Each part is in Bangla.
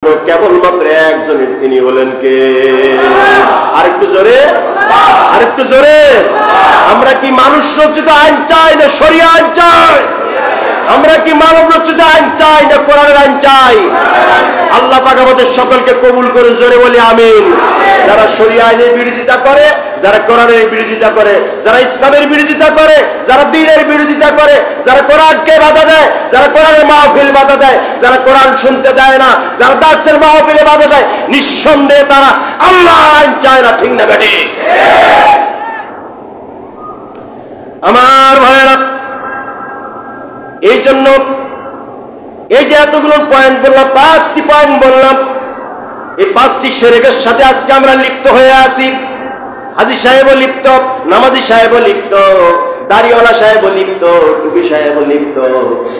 কেবলমাত্র একজনের, তিনি হলেন কে? আরেকটু জোরে, আরেকটু জোরে। আমরা কি মানুষ রচিত আইন চাই না শরিয়া আইন চাই? আমরা কি মানব রচিত আইন চাই না কোরআনের আইন চাই? আল্লাহ পাক আমাদের সকলকে কবুল করে জোরে বলি আমিন। যারা শরিয়া আইনের বিরোধিতা করে, যারা কোরআনের বিরোধিতা করে, যারা ইসলামের বিরোধিতা করে, যারা দ্বীনের বিরোধিতা করে, যারা কোরআনকে বাধা দেয়, যারা কোরআনের মাহফিল বাধা দেয়, যারা কোরআন শুনতে দেয় না, যারা দার্সের মাহফিলে বাধা দেয়, নিঃসন্দেহে তারা আল্লাহর আইন চায় না। ঠিক না বেটি? আমার ভাইয়েরা, এই জন্য এই যে এতগুলো পয়েন্ট বললাম, 5টি পয়েন্ট বললাম, এই 5টি শিরকের সাথে আজকে আমরা লিপ্ত হয়ে আছি। হাজী সাহেবও লিপ্ত, নামাজি সাহেবও লিপ্ত, দাড়িওয়ালা সাহেবও লিপ্ত, টুপি সাহেবও লিপ্ত।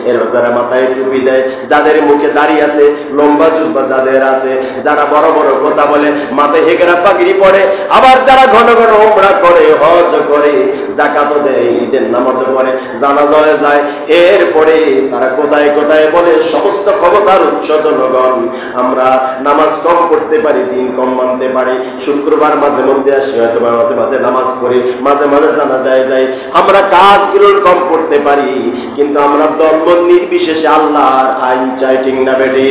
এরা যারা মাথায় টুপি দেয়, যাদের মুখে দাড়ি আছে, লম্বা জুব্বা যাদের আছে, যারা বড় বড় কথা বলে, মাথায় হেগেরা পাগড়ি পরে, আবার যারা ঘন ঘন উমরা করে, হজ করে, যাকাত দেয়, ঈদের নামাজও পড়ে, জানাজায় যায়, এরপরে তারা কোথায় কোথায় বলে সমস্ত ক্ষমতার উৎস জনগণ, আমরা নামাজ কম পড়তে পারি, দিন কম মানতে পারি, শুক্রবার মাঝে মধ্যে আসি, হয়তো মাঝে মাঝে নামাজ পড়ি, মাঝে মাঝে জানাজায় যাই, আমরা কাজগুলো কম করতে পারি, কিন্তু আমরা ধর্ম নির্বিশেষে আল্লাহর আইন চাই। ঠিক না বেটি?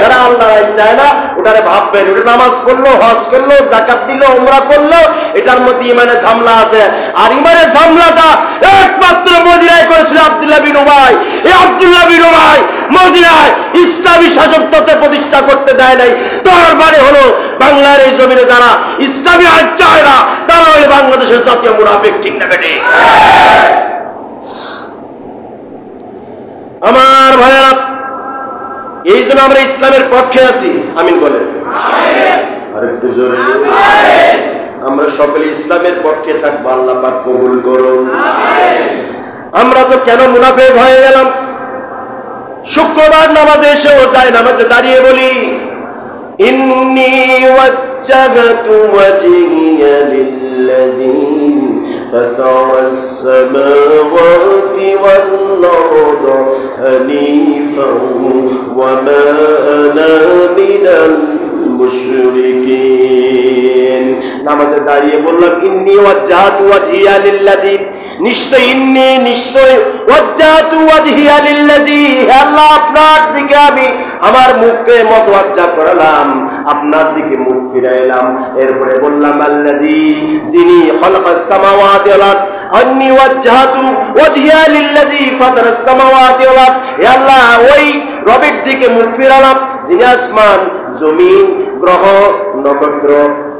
যারা আল্লাহর আইন চায় না, ওটারে ভাববেন ওটা নামাজ পড়লো, হজ করলো, যাকাত দিল, উমরা করলো, এটার মধ্যে ইমানের ঝামেলা আছে। আর ইমানের ঝামেলাটা একমাত্র মদিনায় করেছিল আব্দুল্লাহ বিন উবাই। এই আব্দুল্লাহ বিন উবাই মদিনায় ইসলামী শাসনতন্ত্র প্রতিষ্ঠা করতে দেয় নাই। তার মানে হলো বাংলার এই জমিনে যারা ইসলামী আইন চায় না, তারা হলো বাংলাদেশের জাতীয় মুনাফিক। ঠিক না বেটি? আমার ভাইয়েরা, এই জন্য আমরা ইসলামের পক্ষে আছি। আমিন বলেন। আর একটু জোরে। আমরা সকলে ইসলামের পক্ষে থাকবো। আল্লাহ পাক কবুল করুন। আমরা তো কেন মুনাফিক হয়ে গেলাম? শুক্রবার নামাজে এসেও যায় নামাজে দাঁড়িয়ে বলি, ইন্নী ওয়াজ্জাহতু ওয়াজহিয়া লিল্লাযী ফাতারাস সামাওয়াতি ওয়াল আরদা হানিফান ওয়া মা আনা মিনাল মুশরিকিন। নামাজে দাঁড়িয়ে বললাম, ইন্নী ওয়াজ্জাহতু ওয়াজহিয়া লিল্লাযী, নিশ্চয় ওয়াজ্জাহতু ওয়াজহিয়া লিল্লাযী, আল্লাহ আপনার দিকে আমি আমার মুখকে মতওয়াজ্জা করলাম, আপনার দিকে মুখ ফিরাইলাম। এরপরে বললাম, আল্লাযী, যিনি খালাকাস সামাওয়াতি ওয়াল আরদ, আন্নী ওয়াজ্জাহতু ওয়াজহিয়া লিল্লাযী ফাতারাস সামাওয়াতি ওয়াল আরদ, আল্লাহ ওই রবের দিকে মুখ ফিরালাম যিনি আসমান, জমিন, গ্রহ, নক্ষত্র,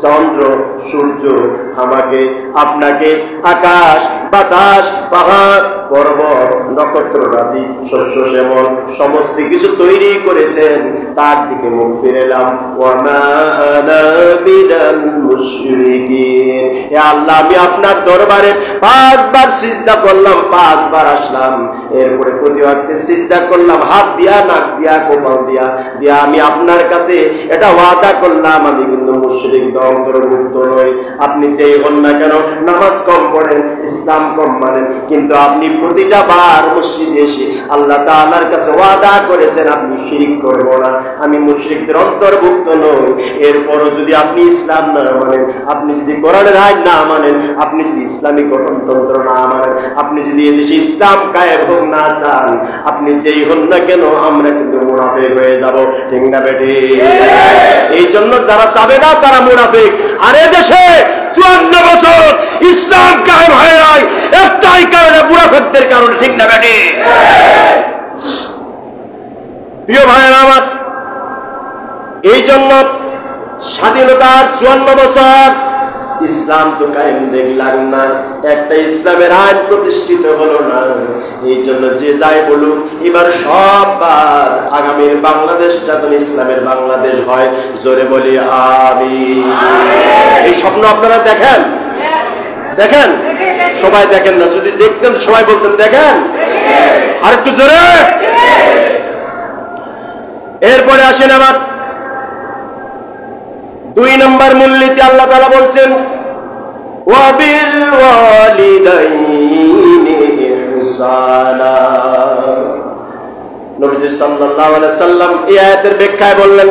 চন্দ্র, সূর্য, আমাকে, আপনাকে, আকাশ, বাতাস, পাহাড়, পর্বত, নক্ষত্র রাজি, শস্য শ্যামল সমস্ত কিছু তৈরি করেছেন, তার দিকে মুখ ফিরেলাম। ওয়া মা আনা মিনাল মুশরিকিন, হে আল্লাহ, আমি আপনার দরবারে 5 বার সিজদা করলাম, 5 বার আসলাম, এরপরে প্রতিবারতে সিজদা করলাম, হাত দিয়া, নাক দিয়া, কপাল দিয়া দিয়া আমি আপনার কাছে এটা ওয়াদা করলাম, আমি কিন্তু মুশরিক অন্তর্ভুক্ত নই। আপনি যেই হন না কেন, নামাজ কম পড়েন, ইসলাম কম মানেন, কিন্তু আপনি প্রতিটা বার মসজিদে এসে আল্লাহ তাআলার কাছে ওয়াদা করেছেন, আপনি শিরক করব না, আমি মুশরিকদের অন্তর্ভুক্ত নই। এরপরও যদি আপনি ইসলাম না মানেন, আপনি যদি কোরআনের আইন না মানেন, আপনি যদি ইসলামী গঠনতন্ত্র না মানেন, আপনি যদি এদেশে ইসলাম কায়েম হোক না চান, আপনি যেই হন না কেন, আমরা কিন্তু মুনাফিক হয়ে যাব। ঠিক না বেটি? এই জন্য যারা চাবে না তারা মুনাফিক। আর এদেশে 54 বছর ইসলাম কায়েম হয় নাই একটাই কারণে, মুনাফিকদের কারণে। ঠিক না বেটি? প্রিয় ভাইয়েরা আমার, এই জন্য স্বাধীনতার 54 বছর ইসলাম তো কায়েম দেখলাম না, একটা ইসলামের আইন প্রতিষ্ঠিত হলো না। এই জন্য যে যাই বলুক, এবার সববার আগামীর বাংলাদেশটা যেন ইসলামের বাংলাদেশ হয়। জোরে বলি আমিন। এই স্বপ্ন আপনারা দেখেন? দেখেন? সবাই দেখেন না? যদি দেখতেন সবাই বলতেন দেখেন। আর একটু জোরে। এরপরে আসেন আবার 2 নম্বর মূলনীতি। আল্লাহ তাআলা বলছেন, ওয়াবিল ওয়ালিদাইনি ইহসানা, নবীজি সাল্লাল্লাহু আলাইহি সাল্লাম এই আয়াতের ব্যাখ্যায় বললেন